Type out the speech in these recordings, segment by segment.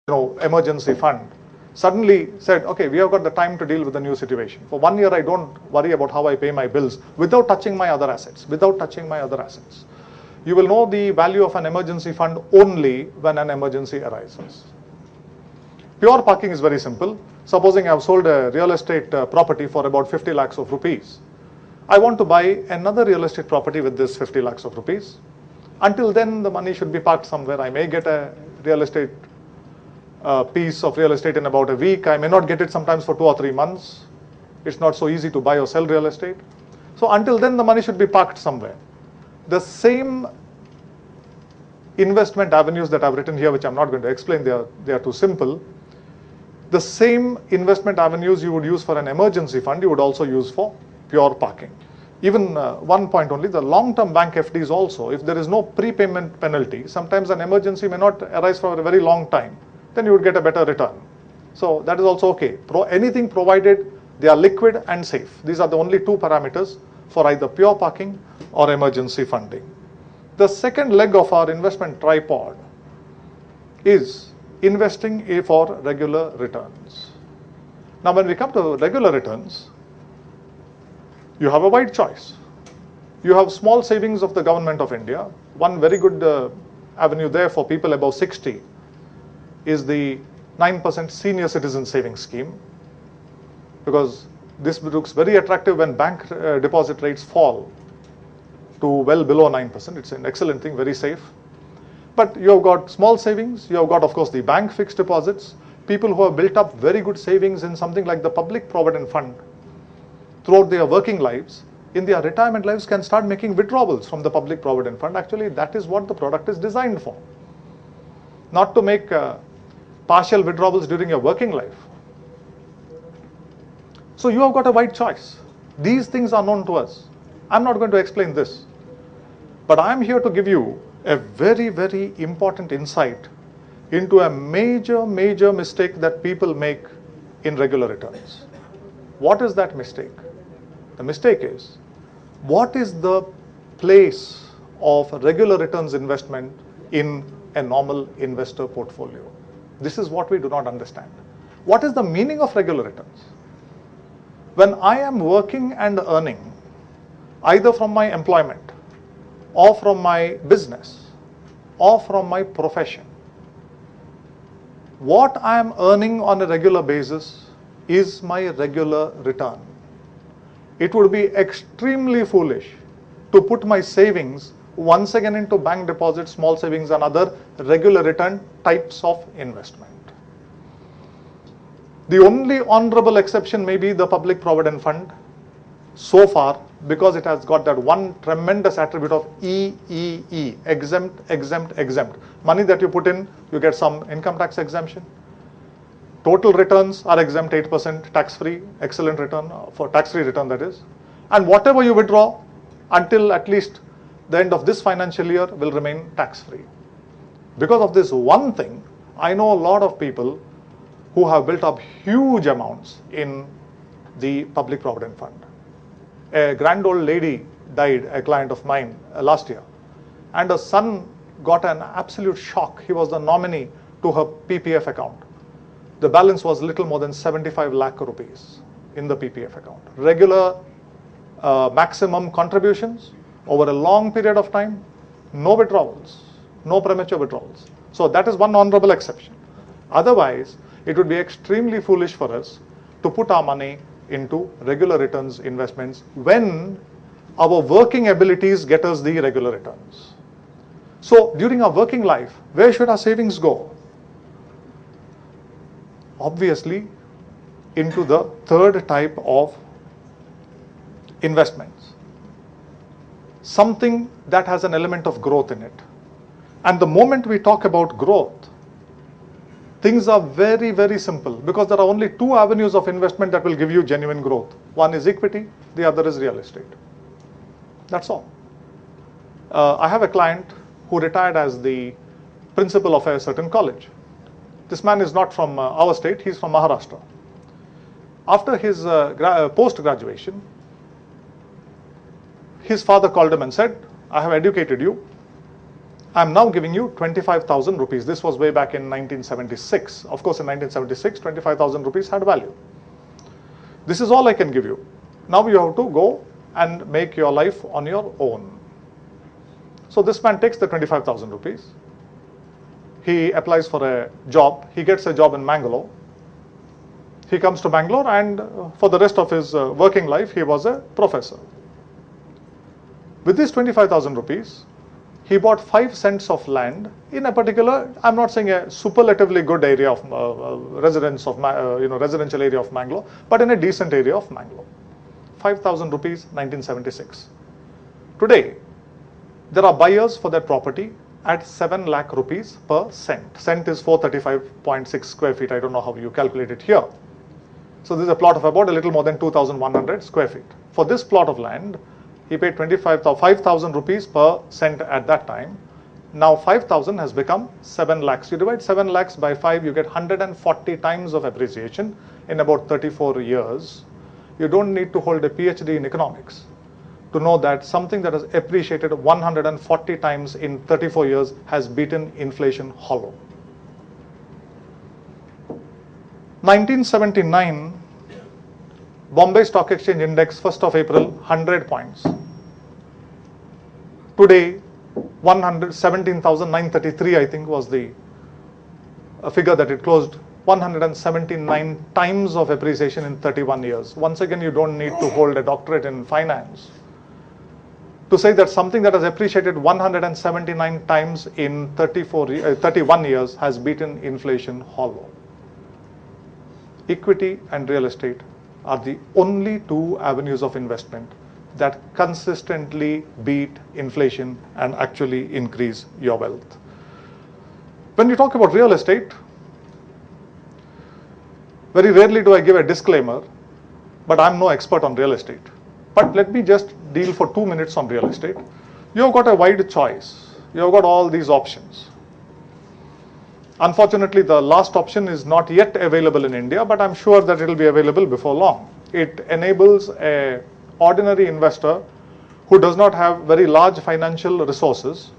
emergency fund suddenly said, okay, we have got the time to deal with the new situation. For 1 year, I don't worry about how I pay my bills without touching my other assets, You will know the value of an emergency fund only when an emergency arises. Pure parking is very simple. Supposing I have sold a real estate property for about 50 lakhs of rupees. I want to buy another real estate property with this 50 lakhs of rupees. Until then, the money should be parked somewhere. I may get a real estate piece of real estate in about a week. I may not get it sometimes for 2 or 3 months. It's not so easy to buy or sell real estate. So until then, the money should be parked somewhere. The same investment avenues that I've written here, which I'm not going to explain, they are too simple. The same investment avenues you would use for an emergency fund, you would also use for pure parking. Even one point only, the long-term bank FDs also, if there is no prepayment penalty, sometimes an emergency may not arise for a very long time, then you would get a better return. So that is also okay. Anything provided they are liquid and safe. These are the only two parameters for either pure parking or emergency funding. The second leg of our investment tripod is investing for regular returns. Now when we come to regular returns, you have a wide choice. You have small savings of the government of India. One very good avenue there for people above 60 is the 9% senior citizen savings scheme, because this looks very attractive when bank deposit rates fall to well below 9%. It's an excellent thing, very safe. But you have got small savings, you have got, of course, the bank fixed deposits, people who have built up very good savings in something like the public provident fund throughout their working lives, in their retirement lives can start making withdrawals from the public provident fund. Actually, that is what the product is designed for. Not to make partial withdrawals during your working life. So you have got a wide choice. These things are known to us. I'm not going to explain this. But I'm here to give you a very, very important insight into a major mistake that people make in regular returns. What is that mistake? The mistake is, what is the place of regular returns investment in a normal investor portfolio? This is what we do not understand. What is the meaning of regular returns? When I am working and earning, either from my employment, or from my business, or from my profession, what I am earning on a regular basis is my regular return. It would be extremely foolish to put my savings once again into bank deposits, small savings and other regular return types of investment. The only honorable exception may be the public provident fund so far, because it has got that one tremendous attribute of EEE, exempt, exempt, exempt. Money that you put in, you get some income tax exemption. Total returns are exempt 8% tax-free, excellent return, for tax-free return that is. And whatever you withdraw until at least the end of this financial year will remain tax-free. Because of this one thing, I know a lot of people who have built up huge amounts in the public provident fund. A grand old lady died, a client of mine, last year, and her son got an absolute shock. He was the nominee to her PPF account. The balance was little more than 75 lakh rupees in the PPF account. Regular maximum contributions over a long period of time, no withdrawals, no premature withdrawals. So that is one honorable exception. Otherwise, it would be extremely foolish for us to put our money into regular returns investments when our working abilities get us the regular returns. So during our working life, where should our savings go? Obviously, into the third type of investments. Something that has an element of growth in it. And the moment we talk about growth, things are very, very simple, because there are only two avenues of investment that will give you genuine growth. One is equity, the other is real estate. That's all. I have a client who retired as the principal of a certain college. This man is not from our state, he's from Maharashtra. After his post-graduation, his father called him and said, I have educated you. I'm now giving you 25,000 rupees. This was way back in 1976. Of course, in 1976, 25,000 rupees had value. This is all I can give you. Now you have to go and make your life on your own. So this man takes the 25,000 rupees. He applies for a job. He gets a job in Mangalore. He comes to Bangalore, and for the rest of his working life, he was a professor. With this 25,000 rupees, he bought 5 cents of land in a particular, I'm not saying a superlatively good area of residential area of Mangalore, but in a decent area of Mangalore. 5,000 rupees, 1976. Today, there are buyers for that property at 7 lakh rupees per cent. Cent is 435.6 square feet. I don't know how you calculate it here. So this is a plot of about a little more than 2,100 square feet. For this plot of land, he paid 5,000 rupees per cent at that time. Now 5,000 has become 7 lakhs. You divide 7 lakhs by 5, you get 140 times of appreciation in about 34 years. You don't need to hold a PhD in economics to know that something that has appreciated 140 times in 34 years has beaten inflation hollow. 1979, Bombay Stock Exchange Index, 1st of April, 100 points. Today, 117,933, I think, was the figure that it closed. 179 times of appreciation in 31 years. Once again, you don't need to hold a doctorate in finance to say that something that has appreciated 179 times in 31 years has beaten inflation hollow. Equity and real estate are the only 2 avenues of investment that consistently beat inflation and actually increase your wealth. When you talk about real estate, very rarely do I give a disclaimer, but I'm no expert on real estate. But let me just deal for 2 minutes on real estate. You have got a wide choice. You have got all these options. Unfortunately, the last option is not yet available in India, but I'm sure that it will be available before long. It enables an ordinary investor who does not have very large financial resources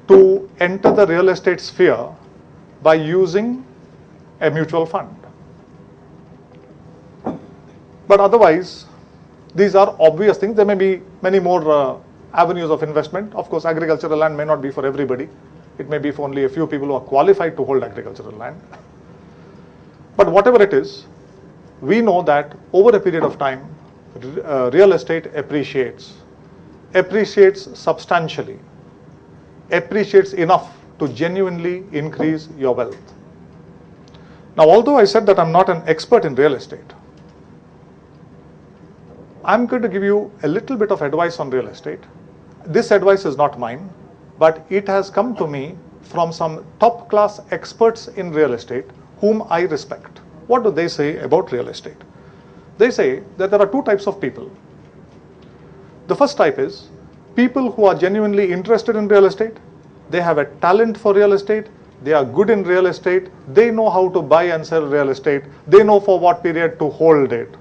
to enter the real estate sphere by using a mutual fund. But otherwise, these are obvious things. There may be many more avenues of investment. Of course, agricultural land may not be for everybody. It may be for only a few people who are qualified to hold agricultural land. But whatever it is, we know that over a period of time, real estate appreciates substantially, appreciates enough to genuinely increase your wealth. Now, although I said that I'm not an expert in real estate, I'm going to give you a little bit of advice on real estate. This advice is not mine, but it has come to me from some top class experts in real estate whom I respect. What do they say about real estate? They say that there are 2 types of people. The first type is people who are genuinely interested in real estate. They have a talent for real estate. They are good in real estate. They know how to buy and sell real estate. They know for what period to hold it,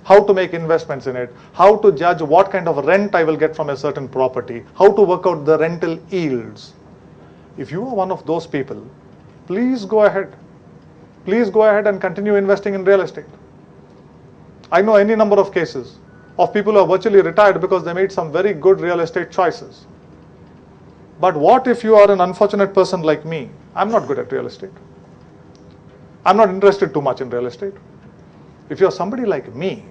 how to make investments in it, how to judge what kind of rent I will get from a certain property, how to work out the rental yields. If you are one of those people, please go ahead. Please go ahead and continue investing in real estate. I know any number of cases of people who are virtually retired because they made some very good real estate choices. But what if you are an unfortunate person like me? I'm not good at real estate. I'm not interested too much in real estate. If you're somebody like me,